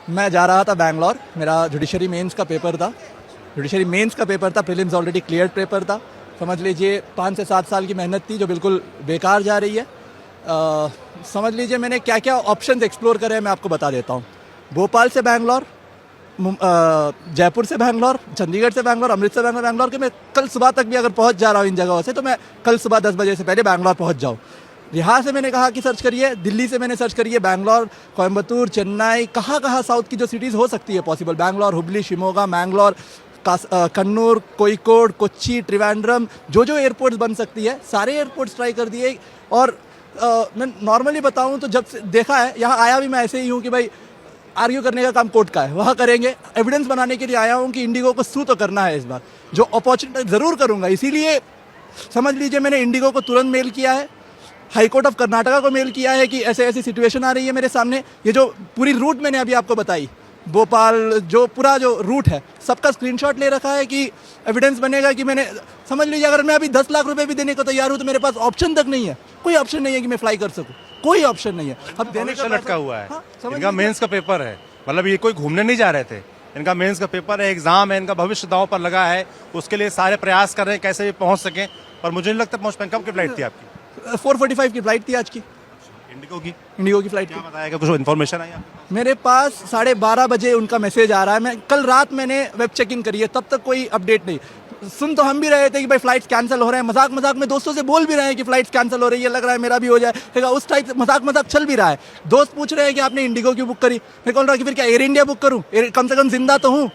मैं जा रहा था बैंगलोर, मेरा जुडिशरी मेंस का पेपर था। जुडिशरी मेंस का पेपर था, प्रीलिम्स ऑलरेडी क्लियर पेपर था। समझ लीजिए 5 से 7 साल की मेहनत थी जो बिल्कुल बेकार जा रही है। समझ लीजिए मैंने क्या क्या ऑप्शंस एक्सप्लोर करे हैं, मैं आपको बता देता हूँ। भोपाल से बैंगलोर, जयपुर से बैंगलोर, चंडीगढ़ से बैंगलोर, अमृतसर बैंगलोर के मैं कल सुबह तक भी अगर पहुंच जा रहा हूँ इन जगहों से, तो मैं कल सुबह 10 बजे से पहले बैंगलोर पहुंच जाऊँ। यहाँ से मैंने कहा कि सर्च करिए, दिल्ली से मैंने सर्च करिए बैंगलोर, कोयम्बतूर, चेन्नई, कहाँ साउथ की जो सिटीज़ हो सकती है पॉसिबल, बैंगलोर, हुबली, शिमोगा, मैंगलोर, कन्नूर, कोईकोड, कोच्चि, त्रिवेंद्रम, जो एयरपोर्ट्स बन सकती है सारे एयरपोर्ट्स ट्राई कर दिए। और मैं नॉर्मली बताऊं तो जब से देखा है, यहाँ आया भी मैं ऐसे ही हूँ कि भाई आर्ग्यू करने का काम कोर्ट का है, वहाँ करेंगे। एविडेंस बनाने के लिए आया हूँ कि इंडिगो को सू तो करना है इस बार, जो अपॉर्चुनिटी ज़रूर करूँगा। इसीलिए समझ लीजिए मैंने इंडिगो को तुरंत मेल किया है, हाई कोर्ट ऑफ कर्नाटका को मेल किया है कि ऐसे ऐसी सिचुएशन आ रही है मेरे सामने। ये जो पूरी रूट मैंने अभी आपको बताई, भोपाल जो पूरा जो रूट है, सबका स्क्रीनशॉट ले रखा है कि एविडेंस बनेगा कि मैंने, समझ लीजिए अगर मैं अभी 10 लाख रुपए भी देने को तैयार हूँ तो मेरे पास ऑप्शन तक नहीं है, कोई ऑप्शन नहीं है कि मैं फ्लाई कर सकूँ, कोई ऑप्शन नहीं है। अब देने का लटका हुआ है। हाँ, इनका मेंस का पेपर है, मतलब ये कोई घूमने नहीं जा रहे थे, इनका मेंस का पेपर है, एग्जाम है, इनका भविष्य दांव पर लगा है। उसके लिए सारे प्रयास कर रहे हैं कैसे भी पहुंच सकें, पर मुझे नहीं लगता पहुंच पाएंगे। कब की फ्लाइट थी आपकी? 4:45 की फ्लाइट थी आज की, इंडिगो की फ्लाइट क्या थी। बताया, कुछ इन्फॉर्मेशन आई आपको? मेरे पास 12:30 बजे उनका मैसेज आ रहा है। मैं कल रात मैंने वेब चेकिंग करी है, तब तक कोई अपडेट नहीं। सुन तो हम भी रहे थे कि भाई फ्लाइट्स कैंसिल हो रहे हैं, मजाक मजाक में दोस्तों से बोल भी रहे हैं कि फ्लाइट्स कैंसिल हो रही है, लग रहा है मेरा भी हो जाएगा, उस टाइप से मजाक चल भी रहा है। दोस्त पूछ रहे हैं कि आपने इंडिगो क्यों बुक करी, मैं बोल रहा कि फिर क्या एयर इंडिया बुक करूँ, कम से कम जिंदा तो हूँ।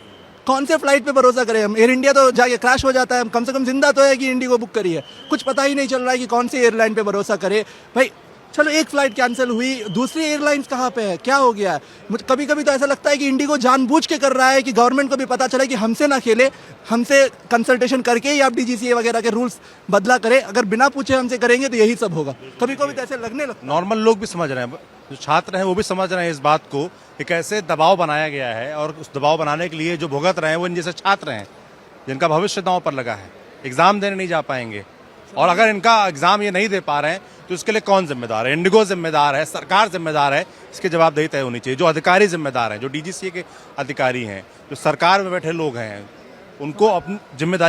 कौन से फ्लाइट पे भरोसा करें हम, एयर इंडिया तो जाके क्रैश हो जाता है, कम से कम जिंदा तो है कि इंडिगो बुक करी है। कुछ पता ही नहीं चल रहा है कि कौन सी एयरलाइन पे भरोसा करे भाई। चलो एक फ्लाइट कैंसिल हुई, दूसरी एयरलाइंस कहाँ पे है, क्या हो गया है? मुझे कभी कभी तो ऐसा लगता है कि इंडिगो जानबूझ के कर रहा है कि गवर्नमेंट को भी पता चले कि हमसे ना खेले, हमसे कंसल्टेशन करके ही आप डीजीसीए वगैरह के रूल्स बदला करें। अगर बिना पूछे हमसे करेंगे तो यही सब होगा। कभी कभी तो ऐसे लगने लगता है। नॉर्मल लोग भी समझ रहे हैं, जो छात्र हैं वो भी समझ रहे हैं इस बात को कि कैसे दबाव बनाया गया है, और उस दबाव बनाने के लिए जो भुगत रहे हैं वो इन जैसे छात्र हैं जिनका भविष्य दांव पर लगा है, एग्जाम देने नहीं जा पाएंगे। और अगर इनका एग्जाम ये नहीं दे पा रहे हैं तो इसके लिए कौन जिम्मेदार है? इंडिगो जिम्मेदार है, सरकार जिम्मेदार है, इसकी जवाबदेही तय होनी चाहिए। जो अधिकारी जिम्मेदार हैं, जो डीजीसीए के अधिकारी हैं, जो सरकार में बैठे लोग हैं, उनको अपनी जिम्मेदारी